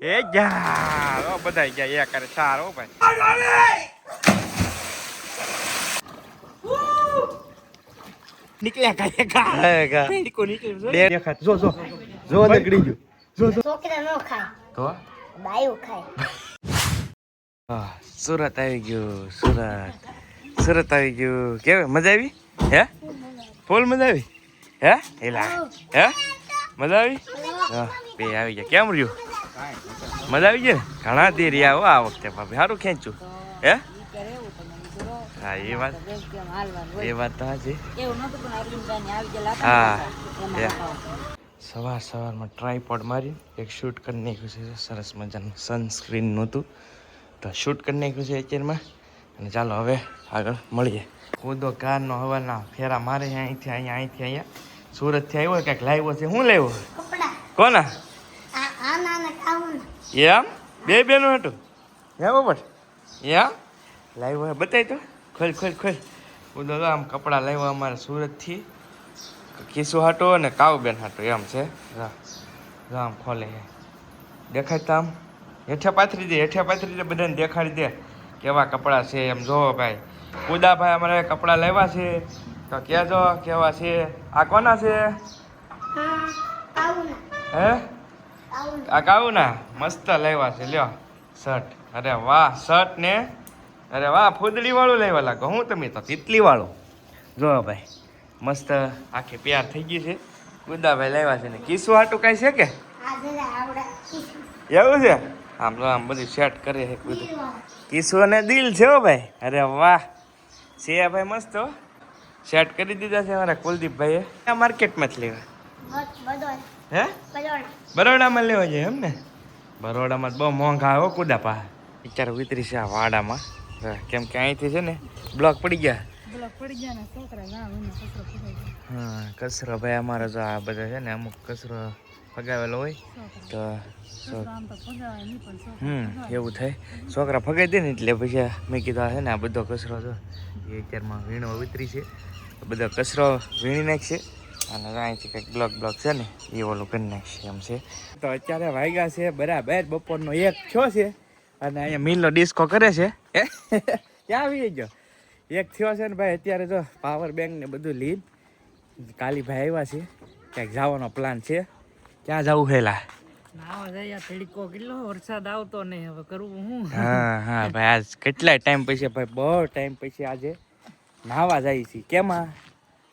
એ જા બધા ગયા એક કરે સારો ભાઈ નીકળ્યા કાય જો જો જો નીકળી ગયું જો જો છોકરા નો ખાય તો બાયું ખાય. હા સુરત આવી ગયું સુરત આવી ગયું કેવી મજા આવી હે ફૂલ મજા આવી હે એલા હે મજા આવી હા બે આવી ગયા કેમ રહ્યું મજા આવી ગઈ ઘણા દે રહ્યા હો આ વખતે ભાભી સારું ખેંચ્યું હે હા એ વાત તો હાજી હા સવારમાં ટ્રાયપોડ મારી એક શૂટ કરી નાખ્યું છે સરસ મજાનું સનસ્ક્રીન નહોતું તો શૂટ કરી નાખ્યું છે અત્યારમાં અને ચાલો હવે આગળ મળીએ કૂદો કારનો હવાના ફેરા મારે અહીંથી અહીંયા સુરતથી આવ્યો કંઈક લાવ્યો છે શું લાવ્યો કોના એમ બે બેનું હતું હે બાબટ એમ લાવ્યો બતાવી તો ખોલ કૂદો આમ કપડાં લાવ્યા અમારે સુરતથી કિસ્સો હાટો અને કાવબેન હાટો એમ છે આમ ખોલે છે દેખાય તો આમ હેઠે પાથરી દે બધાને દેખાડી દે કેવા કપડાં છે એમ જોવો ભાઈ કુદાભાઈ અમારે કપડાં લેવા છે તો કહેજો કેવા છે આ કોના છે હે આ કાઉના મસ્ત લેવા છે લ્યો શર્ટ અરે વાહ શર્ટ ને અરે વાહ ફૂદડી વાળું લેવા લાગો હું તમે તો તિતલી વાળું જો ભાઈ મસ્ત આખી પ્યાર થઈ ગઈ છે કુદાભાઈ લેવા છે ને કિસ્સું હાટું કાંઈ છે કે એવું છે આમ તો આમ બધું સેટ કરે છે બધું કિસ્સો ને દિલ છે હો ભાઈ અરે વાહ છે ભાઈ મસ્ત સેટ કરી દીધા છે અમારા કુલદીપભાઈએ આ માર્કેટમાં જ લેવા હે બરોડામાં લેવા જાય એમ ને બરોડામાં બહુ મોંઘા હો કુદાપા વિચાર વિતરી છે આ વાડામાં કેમ કે અહીંથી છે ને બ્લોક પડી ગયા હા કચરો ભાઈ અમારે જો આ બધા છે ને અમુક કચરો ફગાવેલો હોય તો એવું થાય છોકરા ફગાઈ દે ને એટલે પછી મેં કીધું છે ને આ બધો કચરો જો એ અત્યારમાં વીણો વિતરી છે બધો કચરો વીણી નાખશે અને અહીંથી કંઈક બ્લોક છે ને એ ઓલું કરી નાખશે એમ છે તો અત્યારે વાગ્યા છે બરાબર બપોરનો 1 થયો છે અને અહીંયા મિલનો ડિસ્કો કરે છે ક્યાં આવી ગયો 1 થયો છે ને ભાઈ અત્યારે જો પાવર બેંક ને બધું લીન કાલીભાઈ આવ્યા છે ક્યાંક જવાનો પ્લાન છે ક્યાં જવું હેલા વરસાદ આવતો નહીં હવે કરવું હું હા ભાઈ આજ કેટલાય ટાઈમ પછી ભાઈ બહુ ટાઈમ પછી આજે નાહવા જાય છે કેમાં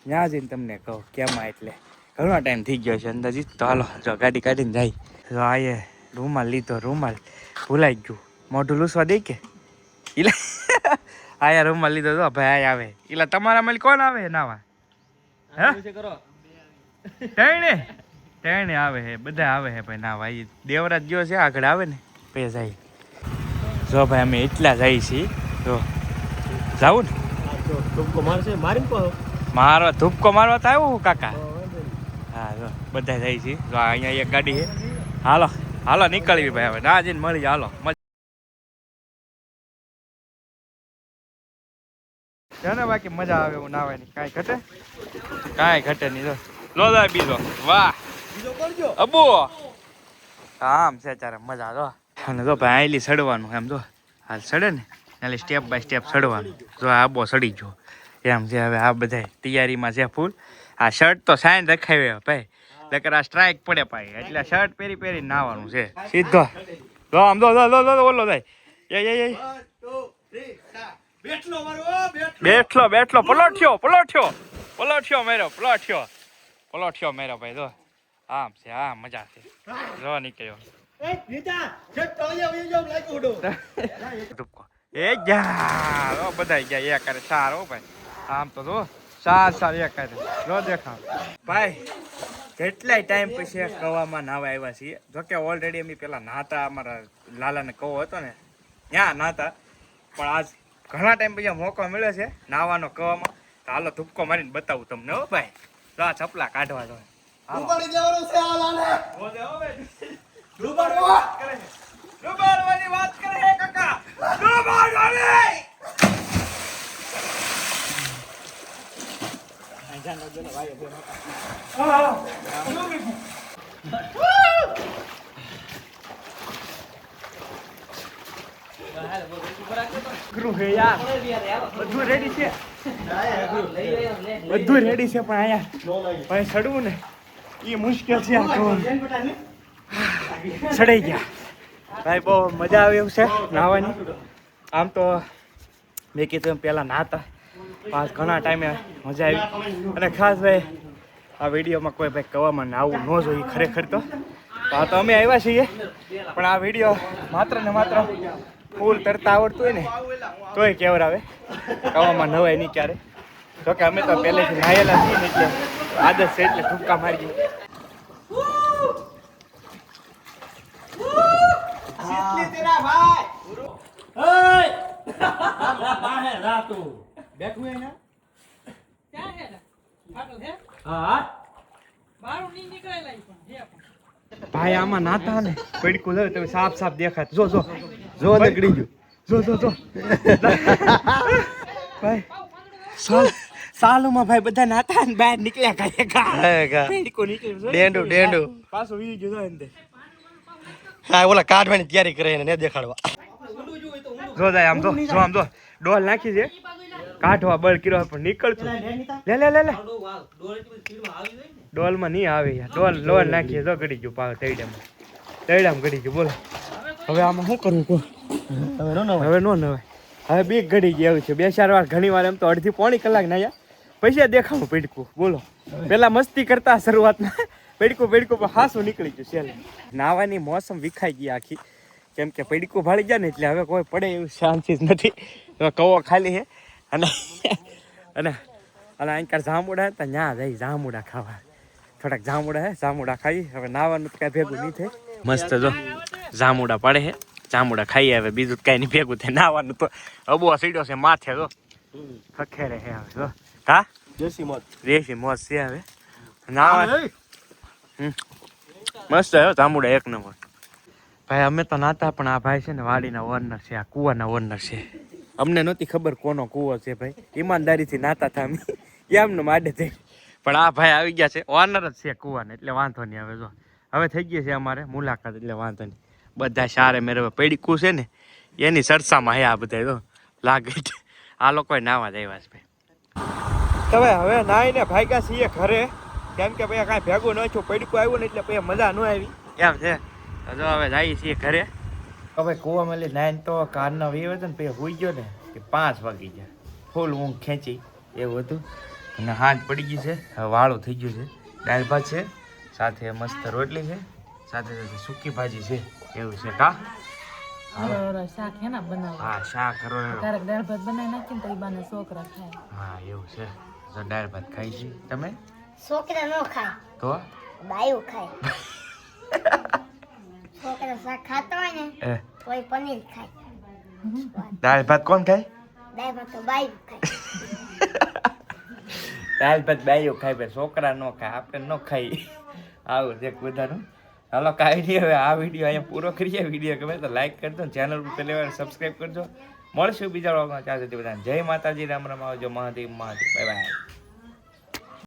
ત્યાં જઈને તમને કહું કેમાં એટલે ઘણો ટાઈમ થઈ ગયો છે અંદાજિત તો હાલો જો ગાડી કાઢીને જાય તો આયે રૂમાલ લીધો રૂમાલ ભૂલાઈ ગયું મોઢું લૂસવા દે કે એટલે આયા રૂમાલ લીધો તો ભાઈ આવે એટલે તમારા મળી કોણ આવે નાવા હે ટેણે આવે હે બધા આવે હે ભાઈ નાવા એ દેવરાજ ગયો છે આગળ આવે ને પે જાય જો ભાઈ અમે એટલા જાય છીએ જો જાવું ને મારો ધૂપકો મારવા તો આવ્યો કાકા હા જો બધા જાય છે જો અહીંયા એક ગાડી છે હાલો નીકળવી ભાઈ હવે ના જઈને મળી હાલો ને બાકી મજા આવે એવું નાવાની કાંઈ ઘટે નહીં જો લો જાય બીજો વાહ અબુ આમ છે ત્યારે મજા જો અને જો ભાઈ આઈલી સડવાનું એમ જો હાલ સડે ને એટલે સ્ટેપ બાય સ્ટેપ સડવાનું જો આબો સડી ગયો એમ છે હવે આ બધા તૈયારીમાં છે ફૂલ આ શર્ટ તો સાઈન રખાવે ભાઈ નકર આ સ્ટ્રાઇક પડે પાઈ એટલે શર્ટ પહેરી નાવાનું છે સીધો જો આમ જો ઓલો જાય બેઠલો પલોઠ્યો મેરો ભાઈ જો આમ છે હા મજા છે જો નીકળ્યો એ જા બધા ગયા એક કરે સારો ભાઈ આમ તો જો સાર એક કરે લો દેખાવ ભાઈ કેટલાય ટાઈમ પછી કવામાં નાવા આવ્યા છીએ જોકે ઓલરેડી અમે પેલા નાતા અમારા લાલાને કહો હતો ને ત્યાં નાતા પણ આજ ઘણા ટાઈમ પછી મોકો મળ્યો છે નાવાનો કવામાં તો હાલો ધૂપકો મારીને બતાવું તમને હો ભાઈ તો આ ચપલા કાઢવા જોઈએ ડૂબાડવાની વાત કરે હે કાકા ડૂબાડવાની અઘરું હે યાર બધું રેડી છે બધું રેડી છે પણ અહીંયા ભાઈ ચડવું ને એ મુશ્કેલ છે આ તો ચડાઈ ગયા ભાઈ બહુ મજા આવે એવું છે નાહવાની આમ તો મેં કીધું એમ પહેલાં નાહતા પાસ ઘણા ટાઈમે મજા આવી અને ખાસ ભાઈ આ વિડીયોમાં કોઈ ભાઈ કવામાં નાહવું ન જોઈએ ખરેખર તો આ તો અમે આવ્યા છીએ પણ આ વિડીયો માત્ર ને માત્ર ફૂલ તરતા આવડતું હોય ને તોય કેવરાવે કવામાં નવાય નહીં ક્યારે જોકે અમે તો પહેલેથી નાહેલા છીએ ને એટલે આદત છે એટલે ઠુમકા મારી ભાઈ આમાં નાતા ને પડીકું લે તમે સાફ સાફ દેખાય જો જો જો નીકળી ગયું જો જો જો ભાઈ સાલુમાં ભાઈ બધા નાતા ને બહાર નીકળ્યા કરે પડીકું નીકળ્યું ડેંડું ડેંડું પાછું વી ગયું અંદર હા ઓલા કાઢવાની તૈયારી કરે ને દેખાડવા જો જાય આમ તો જો આમ તો ડોલ નાખી છે કાઢવા બળ કર્યો પણ નીકળતું લે લે લે લે ડોલમાં નહીં આવે યાર ડોલ લોલ નાખીએ તો ગડી ગયું પાવ તૈડામાં ગડી ગયું બોલો હવે આમાં શું કરવું કહો હવે નો નવાય હવે બીક ગડી ગઈ એવું છે 2-4 વાર ઘણી વાર એમ તો અડધી પોણી કલાક નાયા પૈસા દેખાવું પડીકું બોલો પેલા મસ્તી કરતા શરૂઆતમાં પડીકું પણ હાસું નીકળી ગયું છેલ્લે નાવાની મોસમ વિખાઈ ગઈ આખી કેમ કે પડીકું ભાળી ગયા ને એટલે હવે કોઈ પડે એવું શાંતિ જ નથી કવો ખાલી છે અને અને અને અંકાર જાંબુડા હતા ત્યાં જઈ જાંબુડા ખાવા થોડાક જાંબુડા ખાઈ હવે નાવાનું તો કાંઈ ભેગું નહીં થાય મસ્ત જો જાંબુડા પડે છે જાંબુડા ખાઈએ હવે બીજું કાંઈ નહીં ભેગું થાય નાવાનું તો અબો સીડ્યો છે માથે જો ખખેરે છે હવે જો હા દેશી મોજ છે હવે નાવા મસ્ત છે જાંબુડા એક નંબર ભાઈ અમે તો નાતા પણ આ ભાઈ છે ને વાડીના ઓનર છે આ કૂવાના ઓનર છે અમને નહોતી ખબર કોનો કૂવો છે ભાઈ ઈમાનદારીથી નાતા હતા અમે એમને માડે થઈ પણ આ ભાઈ આવી ગયા છે ઓનર જ છે કૂવાને એટલે વાંધો નહીં હવે જો હવે થઈ ગઈ છે અમારે મુલાકાત એટલે વાંધો નહીં બધા સારે મેરે પડીકું છે ને એની સરસામાં હે આ બધા જો લાગે આ લોકોએ નાવા જ આવ્યા છે ભાઈ હવે નાઈને ભાગ્યા છીએ ઘરે કેમ કે ભાઈ કાંઈ ભેગું ન થયું પડીકું આવ્યું ને એટલે પછી મજા ન આવી એમ છે જો હવે જઈએ છીએ ઘરે હવે કૂવામાં એટલે નાઈન તો કારના વીવ હતો ને પછી હોઈ ગયો ને કે 5 વાગી ગયા ફૂલ ઊંઘ ખેંચી એવું હતું અને હાથ પડી ગઈ છે હવે વાળું થઈ ગયું છે દાળ ભાત છે સાથે મસ્ત રોટલી છે સાથે સાથે સૂકી ભાજી છે એવું છે કા શાક હે ને બનાવ હા શાક કરો ક્યારેક દાળ ભાત બનાવી નાખીને તો એ બાને છોકરા ખાય હા એવું છે તો દાળ ભાત ખાઈ છે તમે છોકરા નો ખાય તો બાયું ખાય છોકરા શાક ખાતો હોય ને કોઈ પનીર ખાય દાળ ભાત કોણ ખાય દાળ ભાત તો બાયું ખાય દાળ ભાત બાયું ખાય ભાઈ છોકરા નો ખાય આપણે ન ખાઈ આવું છે બધાનું ચાલો કાંઈ નહીં હવે આ વિડીયો અહીંયા પૂરો કરીએ વિડીયો ગમે તો લાઈક કરજો ચેનલ પર પહેલી વાર સબસ્ક્રાઈબ કરજો મળશું બીજા વ્લોગમાં ત્યાં સુધી બધાને જય માતાજી રામ રામ આવજો મહાદેવ બાય બાય